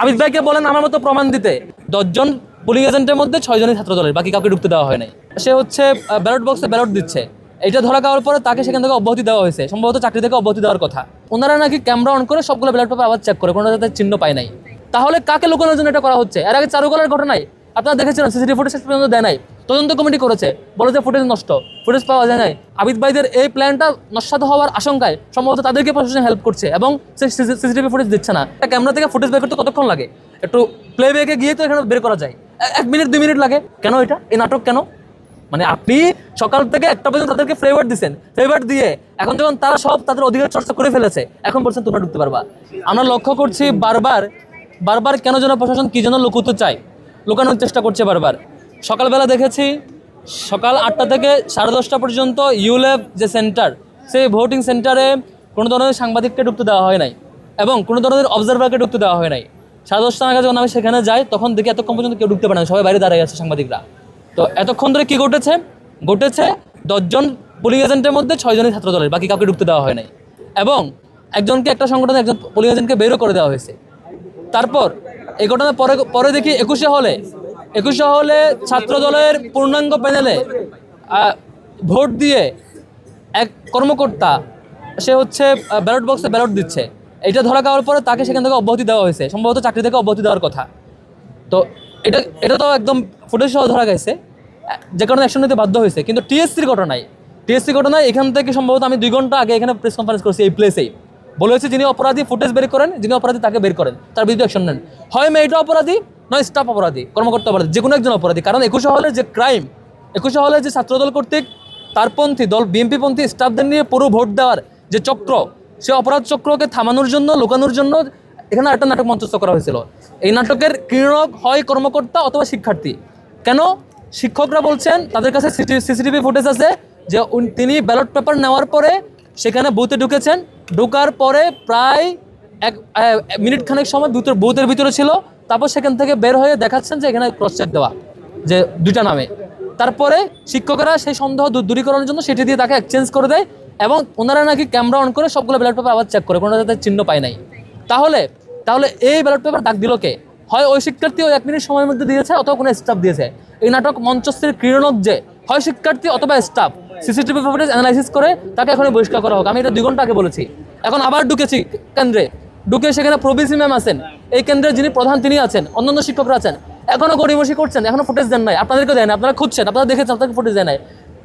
আবিদ ভাইকে বলেন আমার মতো প্রমাণ দিতে। 10 জন পুলিং এজেন্টের মধ্যে 6 জনই ছাত্র দলের, বাকি কাউকে ঢুকতে দেওয়া হয় নাই। সে হচ্ছে ব্যালট বক্সে ব্যালট দিচ্ছে, এটা ধরা খাওয়ার পরে তাকে সেখান থেকে অব্যাহতি দেওয়া হয়েছে, সম্ভবত চাকরি থেকে অব্যাহতি দেওয়ার কথা। ওনারা নাকি ক্যামেরা অন করে সবগুলো ব্যালট পেপার আবার চেক করে, কোনো যাতে চিহ্ন পায় নাই। তাহলে কাকে লুকানোর জন্য এটা করা হচ্ছে? এর আগে চারুকলার ঘটনায় আপনারা দেখেছিলেন, সিসিটিভি ফুটেজ পর্যন্ত দেয় নাই, তদন্ত কমিটি করেছে, বলে যে ফুটেজ নষ্ট, ফুটেজ পাওয়া যায় নাই। আবিদ ভাইদের এই প্ল্যানটা নস্যাৎ হওয়ার আশঙ্কায় সম্ভবত তাদেরকে প্রশাসন হেল্প করছে এবং সিসিটিভি ফুটেজ দিচ্ছে না। একটা ক্যামেরা থেকে ফুটেজ বের করতে কতক্ষণ লাগে? একটু প্লে ব্যাকে গিয়ে তো এখানে বের করা যায়, 1 মিনিট 2 মিনিট লাগে। কেন এটা, এই নাটক কেন? মানে আপনি সকাল থেকে একটা পর্যন্ত তাদেরকে ফ্লেভার দিচ্ছেন, ফ্লেভার দিয়ে এখন যখন তারা সব তাদের অধিকার চর্চা করে ফেলেছে, এখন পর্যন্ত তোমরা ঢুকতে পারবা। আমরা লক্ষ্য করছি বারবার কেন যেন প্রশাসন কি যেন লুকোতে চায়, লুকানোর চেষ্টা করছে বারবার। সকালবেলা দেখেছি সকাল 8টা থেকে 10:30 পর্যন্ত ইউল্যাব যে সেন্টার, সেই ভোটিং সেন্টারে কোনো ধরনের সাংবাদিককে ঢুকতে দেওয়া হয় নাই এবং কোনো ধরনের অবজারভারকে ঢুকতে দেওয়া হয় নাই। 10:30 নাগাদ যখন আমি সেখানে যাই তখন দেখি এতক্ষণ পর্যন্ত কেউ ঢুকতে পারে না, সবাই বাইরে দাঁড়িয়ে আছে সাংবাদিকরা। তো এতক্ষণ ধরে কি ঘটেছে? 10 জন পুলিং এজেন্টের মধ্যে 6 জনই ছাত্র দলের, বাকি কাউকে ঢুকতে দেওয়া হয় নাই এবং একজনকে, একটা সংগঠনের একজন পুলিং এজেন্টকে বেরও করে দেওয়া হয়েছে। তারপর এই ঘটনার পরে দেখি 21শে হলে ছাত্র দলের পূর্ণাঙ্গ প্যানেলে ভোট দিয়ে এক কর্মকর্তা সে হচ্ছে ব্যালট বক্সে ব্যালট দিচ্ছে, এটা ধরা খাওয়ার পরে তাকে সেখান থেকে অব্যাহতি দেওয়া হয়েছে, সম্ভবত চাকরি থেকে অব্যাহতি দেওয়ার কথা। তো এটা তো একদম ফুটেজ সহ ধরা গেছে, যে কারণে অ্যাকশন নিতে বাধ্য হয়েছে। কিন্তু টিএসসির ঘটনায় এখান থেকে সম্ভবত আমি 2 ঘন্টা আগে এখানে প্রেস কনফারেন্স করছি এই প্লেসেই, বলেছে যিনি অপরাধী ফুটেজ বের করেন, যিনি অপরাধী তাকে বের করেন, তার বিরুদ্ধে অ্যাকশন নেন। হয় মেয়েটা অপরাধী, নয় স্টাফ অপরাধী, কর্মকর্তা অপরাধী, যে কোনো একজন অপরাধী। কারণ 21শে হলের যে ক্রাইম, 21শে হলে যে ছাত্রদল কর্তৃক তারপন্থী দল বিএনপিপন্থী স্টাফদের নিয়ে পুরো ভোট দেওয়ার যে চক্র, সে অপরাধ চক্রকে থামানোর জন্য, লুকানোর জন্য এখানে একটা নাটক মঞ্চস্থ করা হয়েছিল। এই নাটকের ক্রীড়ক হয় কর্মকর্তা অথবা শিক্ষার্থী। কেন? শিক্ষকরা বলছেন তাদের কাছে সিসিটিভি ফুটেজ আছে যে তিনি ব্যালট পেপার নেওয়ার পরে সেখানে বুথে ঢুকেছেন, ঢোকার পরে প্রায় 1 মিনিট খানেক সময় বুথের ভিতরে ছিল, তারপর সেখান থেকে বের হয়ে দেখাচ্ছেন যে এখানে ক্রস চেক দেওয়া, যে 2টা নামে। তারপরে শিক্ষকরা সেই সন্দেহ দূরীকরণের জন্য সেটি দিয়ে তাকে এক্সচেঞ্জ করে দেয় এবং ওনারা নাকি ক্যামেরা অন করে সবগুলো ব্যালট পেপার আবার চেক করে, কোনো যাতে চিহ্ন পায় নাই। তাহলে এই ব্যালট পেপার দাগ দিল কে? হয় ওই শিক্ষার্থী ওই 1 মিনিট সময়ের মধ্যে দিয়েছে অথবা কোনো স্টাফ দিয়েছে। এই নাটক মঞ্চস্থের ক্রীড়নক যে হয় শিক্ষার্থী অথবা স্টাফ, সিসিটিভি ফুটেজ অ্যানালাইসিস করে তাকে এখন বহিষ্কার করা হোক। আমি এটা 2 ঘন্টা আগে বলেছি। এখন আবার ঢুকেছি কেন্দ্রে, ঢুকে সেখানে প্রবিসি ম্যাম আছেন, এই কেন্দ্রের যিনি প্রধান তিনি আছেন, অন্যান্য শিক্ষকরা আছেন, এখনো গড়িমসি করছেন, এখনো ফুটেজ দেন নাই, আপনাদেরকে দেয় না, আপনারা খুঁজছেন, আপনারা দেখেছেন, আপনাকে ফুটেজ দেয় নাই।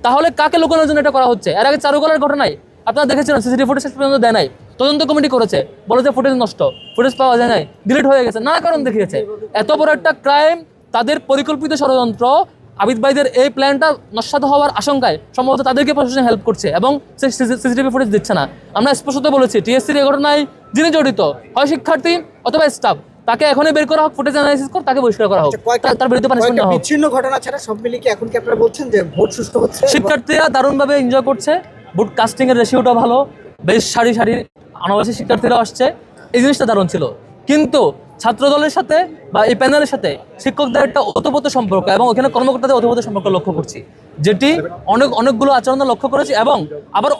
তাহলে কাকে লুকানোর জন্য এটা করা হচ্ছে? এর আগে চারুকলার ঘটনায় আপনারা দেখেছিলেন, সিসিটিভি ফুটেজ পর্যন্ত দেয় নাই, তদন্ত কমিটি করেছে, বলে যে ফুটেজ নষ্ট, ফুটেজ পাওয়া যায় নাই, ডিলিট হয়ে গেছে, নানা কারণ দেখিয়েছে। এত বড় একটা ক্রাইম, তাদের পরিকল্পিত ষড়যন্ত্র, আবিদ ভাইদের এই প্ল্যানটা নস্যাৎ হওয়ার আশঙ্কায় সম্ভবত তাদেরকে প্রশাসন হেল্প করছে এবং সিসিটিভি ফুটেজ দিচ্ছে না। আমরা স্পষ্ট বলেছি, টিএসসির এই ঘটনায় যিনি জড়িত, হয় শিক্ষার্থী অথবা স্টাফ, তাকে এখনই বের করা হোক, ফুটেজ অ্যানালাইসিস করে তাকে বহিষ্কার করা হোক, তার বিরুদ্ধে পানিশমেন্ট নেওয়া হোক। বিচ্ছিন্ন ঘটনা ছাড়া সব মিলিয়ে কি এখন কি আপনারা বলছেন যে ভোট সুষ্ঠু হচ্ছে? শিক্ষার্থীরা দারুণভাবে এনজয় করছে, ভোট কাস্টিং এর রেশিওটা ভালো, বেশ সারি আনাবাসী শিক্ষার্থীরা আসছে, এই জিনিসটা দারুণ ছিল। কিন্তু ছাত্র দলের সাথে বা এই প্যানেলের সাথে শিক্ষকদের একটা ওতপ্রোত সম্পর্ক এবং ওখানে কর্মকর্তাদের ওতপ্রোত সম্পর্ক লক্ষ্য করছি, যেটি অনেকগুলো আচরণ লক্ষ্য করেছি। এবং আবার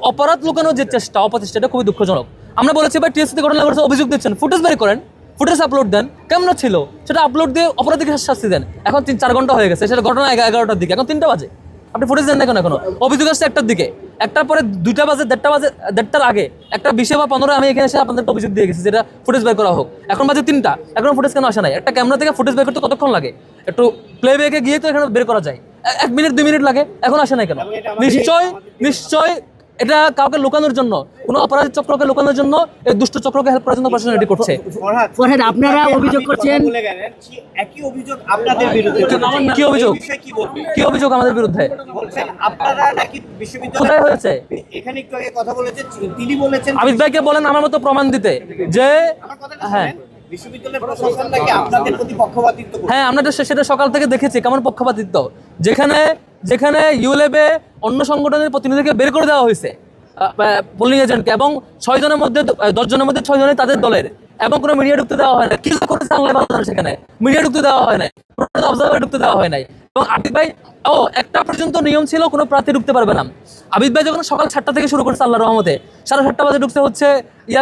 অপরাধ লুকানোর যে অপচেষ্টা, এটা খুবই দুঃখজনক। আমরা বলেছি ভাই টিএসসিতে ঘটনা ঘটছে, অভিযোগ দিচ্ছেন, ফুটেজ বের করেন, ফুটেজ আপলোড দেন, কেমন ছিল সেটা আপলোড দিয়ে অপরাধীকে শাস্তি দেন। এখন 3-4 ঘন্টা হয়ে গেছে, সেটা ঘটনা 11টার দিকে, এখন 3টা বাজে, আপনি ফুটেজ দেন না কেন? এখনো অভিযোগ আসছে 1টার দিকে, 1টার পরে 2টা বাজে, 1:30টার আগে, 1:20 বা 15 আমি এখানে এসে আপনাদেরকে অভিযোগ দিয়ে গেছি যেটা ফুটেজ বের করা হোক। এখন বাজে 3টা, এখন ফুটেজ কেন আসে নাই? একটা ক্যামেরা থেকে ফুটেজ বের করতে কতক্ষণ লাগে? একটু প্লে ব্যাকে গিয়ে তো এখানে বের করা যায়, 1 মিনিট 2 মিনিট লাগে, এখন আসে নাই কেন? নিশ্চয় এটা কাউকে লুকানোর জন্য, কোনো অপরাধী চক্রকে লুকানোর জন্য, এই দুষ্ট চক্রকে হেল্প করার জন্য প্রশাসন এটি করছে। ফরহাদ, আপনারা অভিযোগ করছেন, একই অভিযোগ আপনাদের বিরুদ্ধে। কি অভিযোগ আমাদের বিরুদ্ধে? বলছেন আপনারা নাকি বিশ্ববিদ্যালয় কোথায় হয়েছে? এখানে একটু আগে কথা বলেছেন, তিনি বলেছেন আবিদ ভাইকে বলেন আমার মতো প্রমাণ দিতে যে হ্যাঁ বিশ্ববিদ্যালয়ের প্রশাসন নাকি আপনাদের প্রতি পক্ষপাতিত্ব করছে। হ্যাঁ, আমরা সেটা সকাল থেকে দেখেছি কেমন পক্ষপাতিত্ব। যেখানে ইউলেবে অন্য সংগঠনের প্রতিনিধিকে বের করে দেওয়া হয়েছে, পোলিং এজেন্টকে, এবং 6 জনের মধ্যে 10 জনের মধ্যে 6 জনই তাদের দলের, এবং কোনো মিডিয়া ঢুকতে দেওয়া হয় না। কি করেছে সেখানে মিডিয়া ঢুকতে দেওয়া হয় নাই, অবজারভার ঢুকতে দেওয়া হয় নাই। এবং আবিদ ভাই, একটা পর্যন্ত নিয়ম ছিল কোনো প্রার্থী ঢুকতে পারবে না। আবিদ ভাই যখন সকাল 7টা থেকে শুরু করছে আল্লাহর রহমতে, 7:30 বাজে ঢুকছে হচ্ছে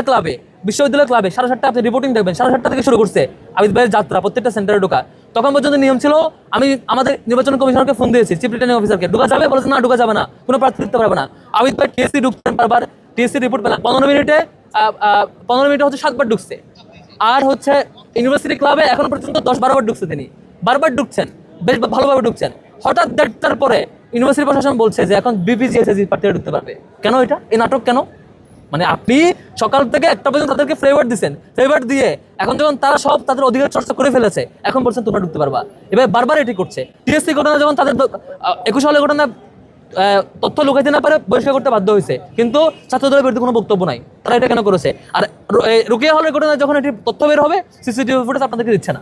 ক্লাবে, বিশ্ববিদ্যালয় ক্লাবে 7:30 আপনি রিপোর্টিং দেখবেন 7:30 থেকে শুরু করছে আবিদ ভাইয়ের যাত্রা প্রত্যেকটা সেন্টারে ঢোকা। তখন পর্যন্ত নিয়ম ছিল, আমি আমাদের নির্বাচন কমিশনারকে ফোন দিয়েছি, চিফ রিটার্নিং অফিসারকে, ঢোকা যাবে বলেছে না ঢোকা যাবে না, কোনো প্রার্থী দিতে পারবে না। আবিদ ভাই টিএসসি ঢুকতেন বারবার, টিএসসি রিপোর্ট পেলাম 15 মিনিটে 15 মিনিটে হচ্ছে 7 বার ঢুকছে। আর হচ্ছে ইউনিভার্সিটি ক্লাবে এখন পর্যন্ত 10-12 বার ঢুকছে, তিনি বারবার ঢুকছেন, বেশ ভালোভাবে ঢুকছেন। হঠাৎ দেড়টার পরে ইউনিভার্সিটি প্রশাসন বলছে যে এখন বিপিজিএসএসি প্রার্থীরা ঢুকতে পারবে। কেন এটা, এই নাটক কেন? মানে আপনি সকাল থেকে একটা পর্যন্ত তাদেরকে ফ্লেভার দিচ্ছেন, ফ্লেভার দিয়ে এখন যখন তারা সব তাদের অধিকার চর্চা করে ফেলেছে, এখন বলছেন তোমরা ঢুকতে পারবা। এবার বারবার এটি করছে। টিএসসি ঘটনা যখন তাদের 21 সালের ঘটনা তথ্য লুকাইতে না পারে বহিষ্কার করতে বাধ্য হয়েছে, কিন্তু ছাত্রদলের বিরুদ্ধে কোনো বক্তব্য নাই। তারা এটা কেন করেছে? আর রুকিয়া হলের ঘটনা যখন এটি তথ্য বের হবে, সিসিটিভি ফুটেজ আপনাদেরকে দিচ্ছে না।